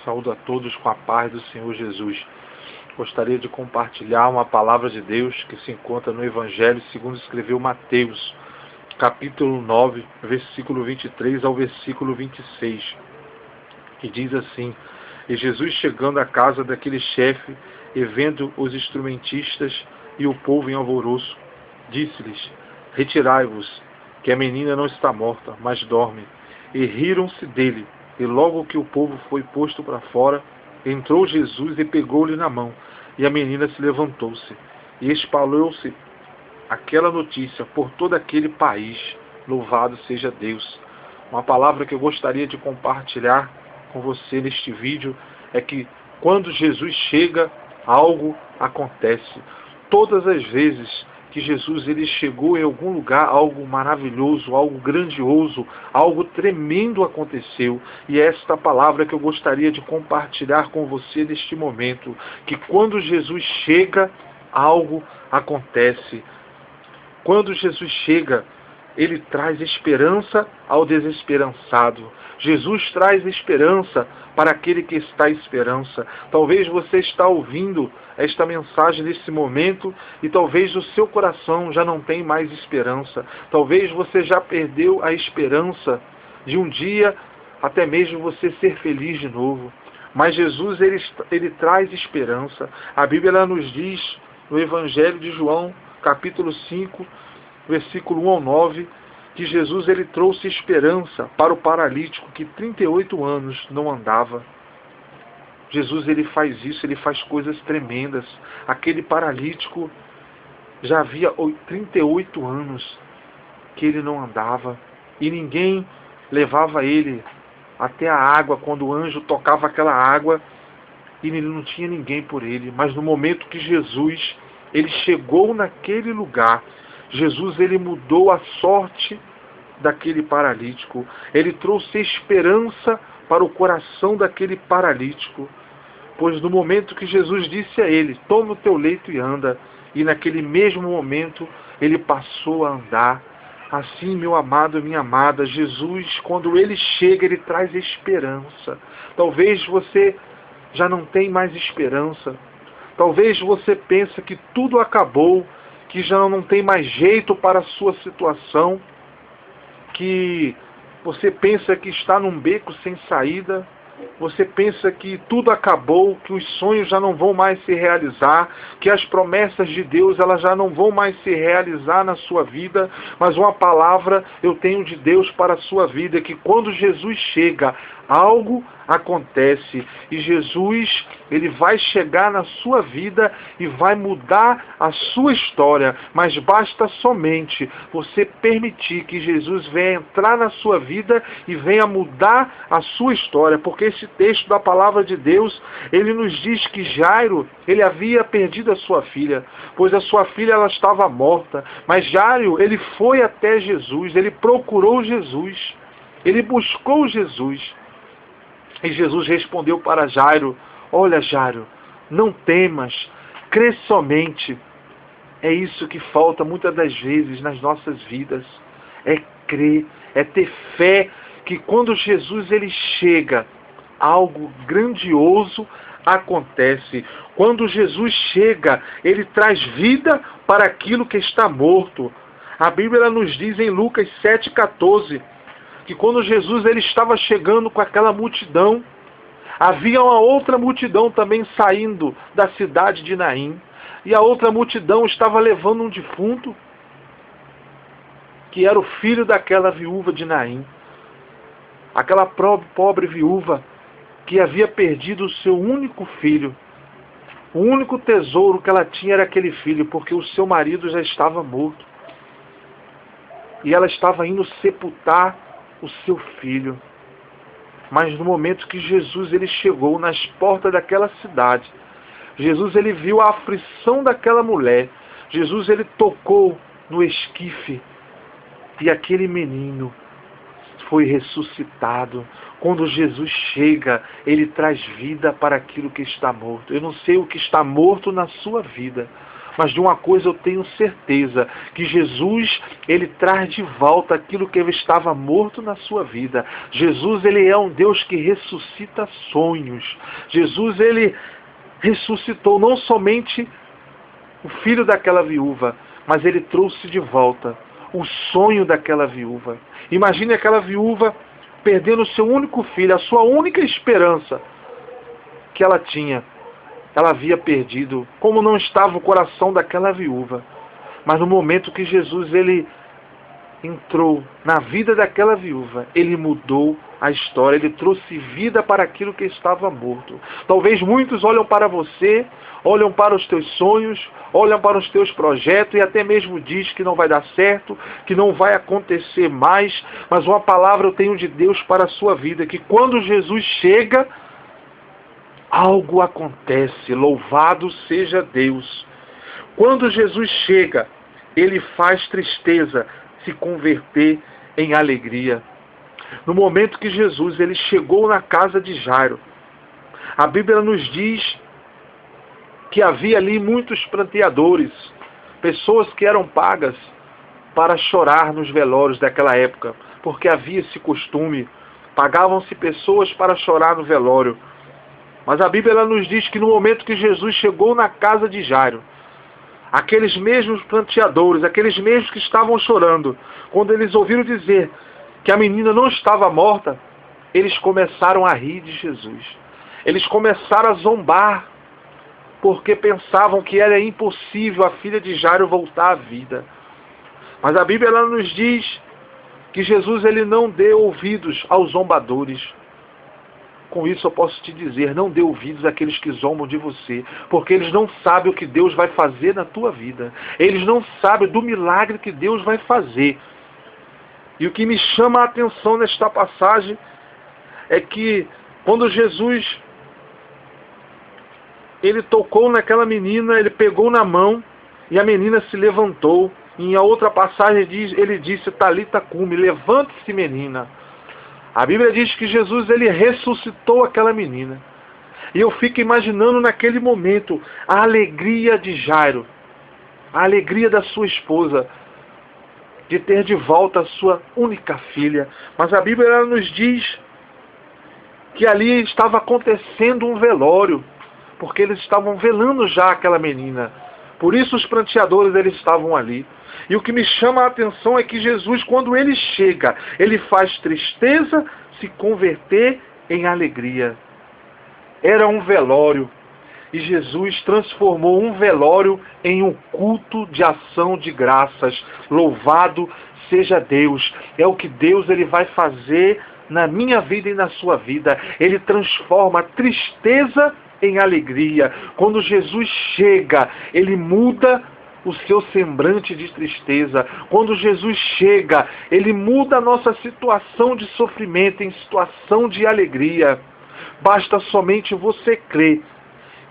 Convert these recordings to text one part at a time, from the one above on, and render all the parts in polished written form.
Saúdo a todos com a paz do Senhor Jesus. Gostaria de compartilhar uma palavra de Deus que se encontra no Evangelho segundo escreveu Mateus, capítulo 9, versículo 23 ao versículo 26, que diz assim: E Jesus, chegando à casa daquele chefe, e vendo os instrumentistas e o povo em alvoroço, disse-lhes: Retirai-vos, que a menina não está morta, mas dorme. E riram-se dele. E logo que o povo foi posto para fora, entrou Jesus e pegou-lhe na mão, e a menina se levantou-se. E espalhou-se aquela notícia por todo aquele país. Louvado seja Deus. Uma palavra que eu gostaria de compartilhar com você neste vídeo é que quando Jesus chega, algo acontece. Todas as vezes que Jesus ele chegou em algum lugar, algo maravilhoso, algo grandioso, algo tremendo aconteceu. E é esta palavra que eu gostaria de compartilhar com você neste momento, que quando Jesus chega, algo acontece. Quando Jesus chega, ele traz esperança ao desesperançado. Jesus traz esperança para aquele que está em esperança. Talvez você está ouvindo esta mensagem nesse momento e talvez o seu coração já não tem mais esperança. Talvez você já perdeu a esperança de um dia até mesmo você ser feliz de novo. Mas Jesus ele traz esperança. A Bíblia ela nos diz no Evangelho de João, capítulo 5, versículo 1 ao 9, que Jesus ele trouxe esperança para o paralítico que 38 anos não andava. Jesus ele faz isso, ele faz coisas tremendas. Aquele paralítico já havia 38 anos que ele não andava e ninguém levava ele até a água quando o anjo tocava aquela água e ele não tinha ninguém por ele. Mas no momento que Jesus ele chegou naquele lugar, Jesus ele mudou a sorte daquele paralítico. Ele trouxe esperança para o coração daquele paralítico. Pois no momento que Jesus disse a ele: toma o teu leito e anda, e naquele mesmo momento ele passou a andar. Assim, meu amado e minha amada, Jesus, quando ele chega, ele traz esperança. Talvez você já não tenha mais esperança. Talvez você pense que tudo acabou, que já não tem mais jeito para a sua situação, que você pensa que está num beco sem saída, você pensa que tudo acabou, que os sonhos já não vão mais se realizar, que as promessas de Deus elas já não vão mais se realizar na sua vida, mas uma palavra eu tenho de Deus para a sua vida, que quando Jesus chega, algo acontece, e Jesus ele vai chegar na sua vida e vai mudar a sua história, mas basta somente você permitir que Jesus venha entrar na sua vida e venha mudar a sua história, porque esse texto da palavra de Deus, ele nos diz que Jairo, ele havia perdido a sua filha, pois a sua filha ela estava morta, mas Jairo, ele foi até Jesus, ele procurou Jesus, ele buscou Jesus. E Jesus respondeu para Jairo: olha, Jairo, não temas, crê somente. É isso que falta muitas das vezes nas nossas vidas. É crer, é ter fé que quando Jesus ele chega, algo grandioso acontece. Quando Jesus chega, ele traz vida para aquilo que está morto. A Bíblia nos diz em Lucas 7,14, que quando Jesus ele estava chegando com aquela multidão, havia uma outra multidão também saindo da cidade de Naim, e a outra multidão estava levando um defunto, que era o filho daquela viúva de Naim, aquela pobre viúva que havia perdido o seu único filho. O único tesouro que ela tinha era aquele filho, porque o seu marido já estava morto, e ela estava indo sepultar o seu filho. Mas no momento que Jesus ele chegou nas portas daquela cidade, Jesus ele viu a aflição daquela mulher, Jesus ele tocou no esquife e aquele menino foi ressuscitado. Quando Jesus chega, ele traz vida para aquilo que está morto. Eu não sei o que está morto na sua vida, Mas de uma coisa eu tenho certeza, que Jesus, ele traz de volta aquilo que estava morto na sua vida. Jesus, ele é um Deus que ressuscita sonhos. Jesus, ele ressuscitou não somente o filho daquela viúva, mas ele trouxe de volta o sonho daquela viúva. Imagine aquela viúva perdendo o seu único filho, a sua única esperança que ela tinha. Ela havia perdido, como não estava o coração daquela viúva. Mas no momento que Jesus, ele entrou na vida daquela viúva, ele mudou a história, ele trouxe vida para aquilo que estava morto. Talvez muitos olham para você, olham para os teus sonhos, olham para os teus projetos e até mesmo diz que não vai dar certo, que não vai acontecer mais, mas uma palavra eu tenho de Deus para a sua vida, que quando Jesus chega, algo acontece. Louvado seja Deus. Quando Jesus chega, ele faz tristeza se converter em alegria. No momento que Jesus, ele chegou na casa de Jairo, a Bíblia nos diz que havia ali muitos pranteadores, pessoas que eram pagas para chorar nos velórios daquela época, porque havia esse costume, pagavam-se pessoas para chorar no velório. Mas a Bíblia ela nos diz que no momento que Jesus chegou na casa de Jairo, aqueles mesmos pranteadores, aqueles mesmos que estavam chorando, quando eles ouviram dizer que a menina não estava morta, eles começaram a rir de Jesus. Eles começaram a zombar, porque pensavam que era impossível a filha de Jairo voltar à vida. Mas a Bíblia ela nos diz que Jesus ele não deu ouvidos aos zombadores. Com isso eu posso te dizer, não dê ouvidos àqueles que zombam de você, porque eles não sabem o que Deus vai fazer na tua vida. Eles não sabem do milagre que Deus vai fazer. E o que me chama a atenção nesta passagem é que quando Jesus ele tocou naquela menina, ele pegou na mão e a menina se levantou. E em outra passagem ele disse, Talita cumi, levante-se menina. A Bíblia diz que Jesus ele ressuscitou aquela menina. E eu fico imaginando naquele momento a alegria de Jairo, a alegria da sua esposa, de ter de volta a sua única filha. Mas a Bíblia ela nos diz que ali estava acontecendo um velório, porque eles estavam velando já aquela menina. Por isso os pranteadores eles estavam ali. E o que me chama a atenção é que Jesus, quando ele chega, ele faz tristeza se converter em alegria. Era um velório. E Jesus transformou um velório em um culto de ação de graças. Louvado seja Deus. É o que Deus ele vai fazer na minha vida e na sua vida. Ele transforma tristeza em alegria. Quando Jesus chega, ele muda o seu semblante de tristeza. Quando Jesus chega, ele muda a nossa situação de sofrimento em situação de alegria. Basta somente você crer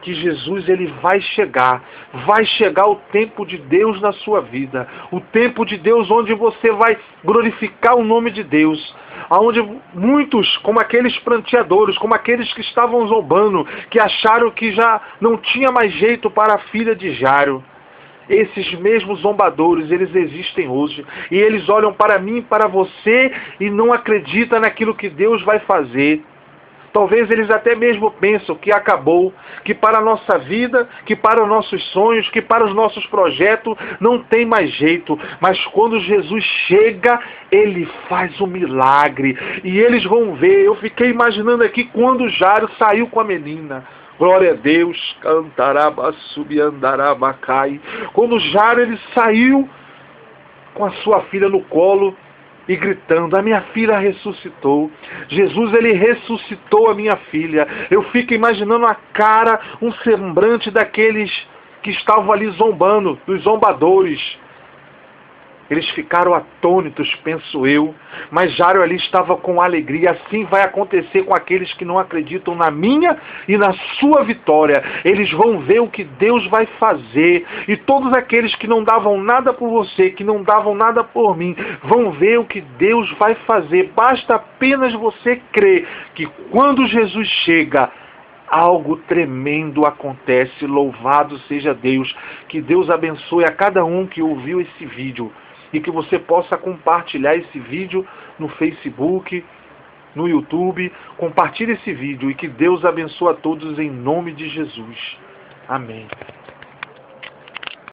que Jesus ele vai chegar o tempo de Deus na sua vida, o tempo de Deus onde você vai glorificar o nome de Deus, onde muitos, como aqueles pranteadores, como aqueles que estavam zombando, que acharam que já não tinha mais jeito para a filha de Jairo, esses mesmos zombadores, eles existem hoje, e eles olham para mim e para você e não acreditam naquilo que Deus vai fazer. Talvez eles até mesmo pensam que acabou, que para a nossa vida, que para os nossos sonhos, que para os nossos projetos não tem mais jeito. Mas quando Jesus chega, ele faz um milagre. E eles vão ver. Eu fiquei imaginando aqui quando Jairo saiu com a menina. Glória a Deus, cantaraba, subiandarabacai. Quando Jairo ele saiu com a sua filha no colo, e gritando, a minha filha ressuscitou. Jesus, ele ressuscitou a minha filha. Eu fico imaginando a cara, um semblante daqueles que estavam ali zombando, dos zombadores. Eles ficaram atônitos, penso eu. Mas Jairo ali estava com alegria. Assim vai acontecer com aqueles que não acreditam na minha e na sua vitória. Eles vão ver o que Deus vai fazer. E todos aqueles que não davam nada por você, que não davam nada por mim, vão ver o que Deus vai fazer. Basta apenas você crer que quando Jesus chega, algo tremendo acontece. Louvado seja Deus. Que Deus abençoe a cada um que ouviu esse vídeo e que você possa compartilhar esse vídeo no Facebook, no YouTube. Compartilhe esse vídeo e que Deus abençoe a todos em nome de Jesus. Amém.